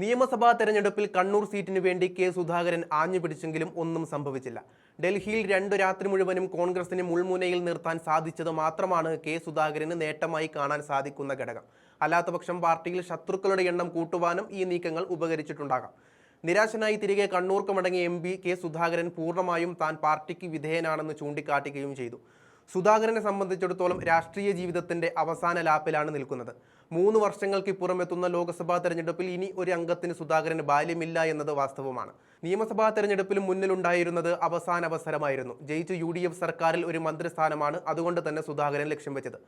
നിയമസഭാ തെരഞ്ഞെടുപ്പിൽ കണ്ണൂർ സീറ്റിന് വേണ്ടി കെ സുധാകരൻ ആഞ്ഞുപിടിച്ചെങ്കിലും ഒന്നും സംഭവിച്ചില്ല. ഡൽഹിയിൽ 2 രാത്രി മുഴുവനും കോൺഗ്രസിനെ മുൾമുനയിൽ നിർത്താൻ സാധിച്ചത് മാത്രമാണ് കെ സുധാകരന് നേട്ടമായി കാണാൻ സാധിക്കുന്ന ഘടകം. അല്ലാത്തപക്ഷം പാർട്ടിയിൽ ശത്രുക്കളുടെ എണ്ണം കൂട്ടുവാനും ഈ നീക്കങ്ങൾ ഉപകരിച്ചിട്ടുണ്ടാകാം. നിരാശനായി തിരികെ കണ്ണൂർക്ക് മടങ്ങിയ MP കെ സുധാകരൻ പൂർണ്ണമായും താൻ പാർട്ടിക്ക് വിധേയനാണെന്ന് ചൂണ്ടിക്കാട്ടുകയും ചെയ്തു. സുധാകരനെ സംബന്ധിച്ചിടത്തോളം രാഷ്ട്രീയ ജീവിതത്തിന്റെ അവസാന ലാപ്പിലാണ് നിൽക്കുന്നത്. 3 വർഷങ്ങൾക്കിപ്പുറം എത്തുന്ന ലോക്സഭാ തെരഞ്ഞെടുപ്പിൽ ഇനി ഒരു അംഗത്തിന് സുധാകരന് ബാല്യമില്ല എന്നത് വാസ്തവമാണ്. നിയമസഭാ തെരഞ്ഞെടുപ്പിലും മുന്നിലുണ്ടായിരുന്നത് അവസാന അവസരമായിരുന്നു. ജയിച്ച UDF സർക്കാരിൽ ഒരു മന്ത്രിസ്ഥാനമാണ് അതുകൊണ്ട് തന്നെ സുധാകരൻ ലക്ഷ്യം വെച്ചത്.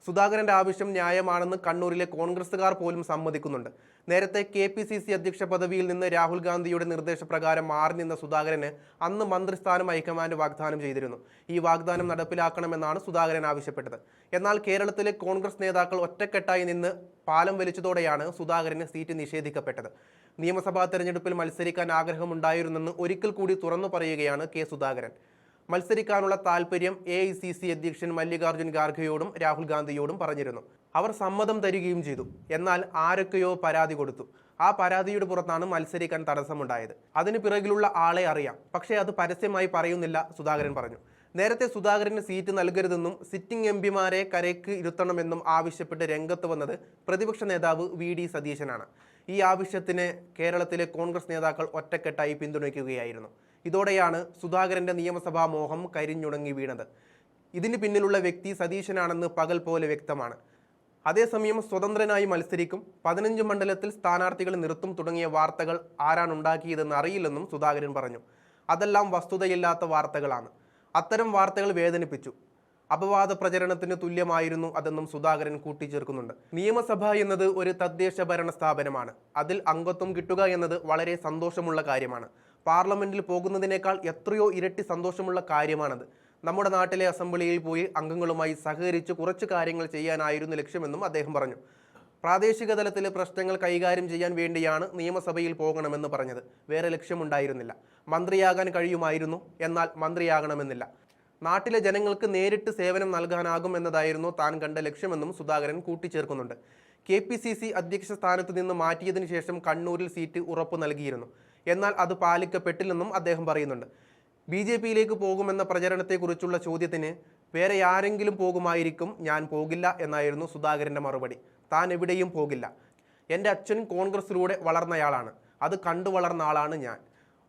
സുധാകരന്റെ ആവശ്യം ന്യായമാണെന്ന് കണ്ണൂരിലെ കോൺഗ്രസുകാർ പോലും സമ്മതിക്കുന്നുണ്ട്. നേരത്തെ KPCC അധ്യക്ഷ പദവിയിൽ നിന്ന് രാഹുൽ ഗാന്ധിയുടെ നിർദ്ദേശപ്രകാരം മാറി നിന്ന സുധാകരന് അന്ന് മന്ത്രിസ്ഥാനം ഹൈക്കമാൻഡ് വാഗ്ദാനം ചെയ്തിരുന്നു. ഈ വാഗ്ദാനം നടപ്പിലാക്കണമെന്നാണ് സുധാകരൻ ആവശ്യപ്പെട്ടത്. എന്നാൽ കേരളത്തിലെ കോൺഗ്രസ് നേതാക്കൾ ഒറ്റക്കെട്ടായി നിന്ന് പാലം വലിച്ചതോടെയാണ് സുധാകരന് സീറ്റ് നിഷേധിക്കപ്പെട്ടത്. നിയമസഭാ തെരഞ്ഞെടുപ്പിൽ മത്സരിക്കാൻ ആഗ്രഹമുണ്ടായിരുന്നെന്ന് ഒരിക്കൽ കൂടി തുറന്നു പറയുകയാണ് കെ സുധാകരൻ. മത്സരിക്കാനുള്ള താൽപര്യം AICC അധ്യക്ഷൻ മല്ലികാർജ്ജുൻ ഖാർഗെയോടും രാഹുൽ ഗാന്ധിയോടും പറഞ്ഞിരുന്നു. അവർ സമ്മതം തരികയും ചെയ്തു. എന്നാൽ ആരൊക്കെയോ പരാതി കൊടുത്തു. ആ പരാതിയുടെ പുറത്താണ് മത്സരിക്കാൻ തടസ്സമുണ്ടായത്. അതിന് പിറകിലുള്ള ആളെ അറിയാം, പക്ഷേ അത് പരസ്യമായി പറയുന്നില്ല, സുധാകരൻ പറഞ്ഞു. നേരത്തെ സുധാകരന് സീറ്റ് നൽകരുതെന്നും സിറ്റിംഗ് MPമാരെ കരയ്ക്ക് ഇരുത്തണമെന്നും ആവശ്യപ്പെട്ട് രംഗത്ത് വന്നത് പ്രതിപക്ഷ നേതാവ് VD സതീശനാണ്. ഈ ആവശ്യത്തിന് കേരളത്തിലെ കോൺഗ്രസ് നേതാക്കൾ ഒറ്റക്കെട്ടായി പിന്തുണയ്ക്കുകയായിരുന്നു. ഇതോടെയാണ് സുധാകരന്റെ നിയമസഭാ മോഹം കരിഞ്ഞുണങ്ങി വീണത്. ഇതിന് പിന്നിലുള്ള വ്യക്തി സതീശനാണെന്ന് പകൽ പോലെ വ്യക്തമാണ്. അതേസമയം സ്വതന്ത്രനായി മത്സരിക്കും, 15 മണ്ഡലത്തിൽ സ്ഥാനാർത്ഥികൾ നിർത്തും തുടങ്ങിയ വാർത്തകൾ ആരാണുണ്ടാക്കിയതെന്ന് അറിയില്ലെന്നും സുധാകരൻ പറഞ്ഞു. അതെല്ലാം വസ്തുതയില്ലാത്ത വാർത്തകളാണ്. അത്തരം വാർത്തകൾ വേദനിപ്പിച്ചു. അപവാദ പ്രചരണത്തിന് തുല്യമായിരുന്നു അതെന്നും സുധാകരൻ കൂട്ടിച്ചേർക്കുന്നുണ്ട്. നിയമസഭ എന്നത് ഒരു തദ്ദേശ ഭരണ സ്ഥാപനമാണ്. അതിൽ അംഗത്വം കിട്ടുക എന്നത് വളരെ സന്തോഷമുള്ള കാര്യമാണ്. പാർലമെന്റിൽ പോകുന്നതിനേക്കാൾ എത്രയോ ഇരട്ടി സന്തോഷമുള്ള കാര്യമാണത്. നമ്മുടെ നാട്ടിലെ അസംബ്ലിയിൽ പോയി അംഗങ്ങളുമായി സഹകരിച്ച് കുറച്ച് കാര്യങ്ങൾ ചെയ്യാനായിരുന്നു ലക്ഷ്യമെന്നും അദ്ദേഹം പറഞ്ഞു. പ്രാദേശിക തലത്തിലെ പ്രശ്നങ്ങൾ കൈകാര്യം ചെയ്യാൻ വേണ്ടിയാണ് നിയമസഭയിൽ പോകണമെന്ന് പറഞ്ഞത്. വേറെ ലക്ഷ്യമുണ്ടായിരുന്നില്ല. മന്ത്രിയാകാൻ കഴിയുമായിരുന്നു, എന്നാൽ മന്ത്രിയാകണമെന്നില്ല. നാട്ടിലെ ജനങ്ങൾക്ക് നേരിട്ട് സേവനം നൽകാനാകും എന്നതായിരുന്നു താൻ കണ്ട ലക്ഷ്യമെന്നും സുധാകരൻ കൂട്ടിച്ചേർക്കുന്നുണ്ട്. KPCC അധ്യക്ഷ സ്ഥാനത്ത് നിന്ന് മാറ്റിയതിനു ശേഷം കണ്ണൂരിൽ സീറ്റ് ഉറപ്പു നൽകിയിരുന്നു. എന്നാൽ അത് പാലിക്കപ്പെട്ടില്ലെന്നും അദ്ദേഹം പറയുന്നുണ്ട്. BJPയിലേക്ക് പോകുമെന്ന പ്രചരണത്തെക്കുറിച്ചുള്ള ചോദ്യത്തിന് വേറെ ആരെങ്കിലും പോകുമായിരിക്കും, ഞാൻ പോകില്ല എന്നായിരുന്നു സുധാകരന്റെ മറുപടി. താൻ എവിടെയും പോകില്ല. എൻ്റെ അച്ഛൻ കോൺഗ്രസിലൂടെ വളർന്നയാളാണ്. അത് കണ്ടു വളർന്ന ആളാണ് ഞാൻ.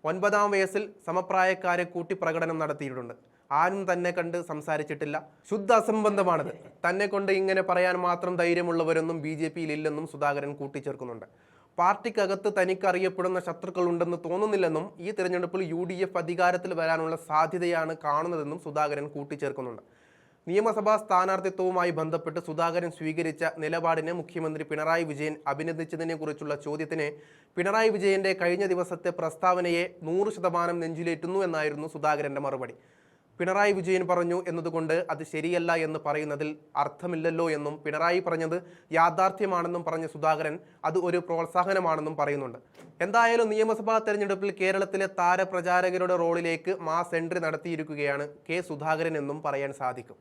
9ാം വയസ്സിൽ സമപ്രായക്കാരെ കൂട്ടി പ്രകടനം നടത്തിയിട്ടുണ്ട്. ആരും തന്നെ കണ്ട് സംസാരിച്ചിട്ടില്ല. ശുദ്ധ അസംബന്ധമാണത്. തന്നെ കൊണ്ട് ഇങ്ങനെ പറയാൻ മാത്രം ധൈര്യമുള്ളവരൊന്നും BJPയിൽ ഇല്ലെന്നും സുധാകരൻ കൂട്ടിച്ചേർക്കുന്നുണ്ട്. പാർട്ടിക്കകത്ത് തനിക്കറിയപ്പെടുന്ന ശത്രുക്കളുണ്ടെന്ന് തോന്നുന്നില്ലെന്നും ഈ തെരഞ്ഞെടുപ്പിൽ UDF അധികാരത്തിൽ വരാനുള്ള സാധ്യതയാണ് കാണുന്നതെന്നും സുധാകരൻ കൂട്ടിച്ചേർക്കുന്നുണ്ട്. നിയമസഭാ സ്ഥാനാർത്ഥിത്വവുമായി ബന്ധപ്പെട്ട് സുധാകരൻ സ്വീകരിച്ച നിലപാടിനെ മുഖ്യമന്ത്രി പിണറായി വിജയൻ അഭിനന്ദിച്ചതിനെ കുറിച്ചുള്ള ചോദ്യത്തിന് പിണറായി വിജയന്റെ കഴിഞ്ഞ ദിവസത്തെ പ്രസ്താവനയെ 100% നെഞ്ചിലേറ്റുന്നു എന്നായിരുന്നു സുധാകരന്റെ മറുപടി. പിണറായി വിജയൻ പറഞ്ഞു എന്നതുകൊണ്ട് അത് ശരിയല്ല എന്ന് പറയുന്നതിൽ അർത്ഥമില്ലല്ലോ എന്നും പിണറായി പറഞ്ഞത് യാഥാർത്ഥ്യമാണെന്നും പറഞ്ഞ സുധാകരൻ അത് ഒരു പ്രോത്സാഹനമാണെന്നും പറയുന്നുണ്ട്. എന്തായാലും നിയമസഭാ തെരഞ്ഞെടുപ്പിൽ കേരളത്തിലെ താരപ്രചാരകരുടെ റോളിലേക്ക് മാസ് എൻട്രി നടത്തിയിരിക്കുകയാണ് കെ സുധാകരൻ എന്നും പറയാൻ സാധിക്കും.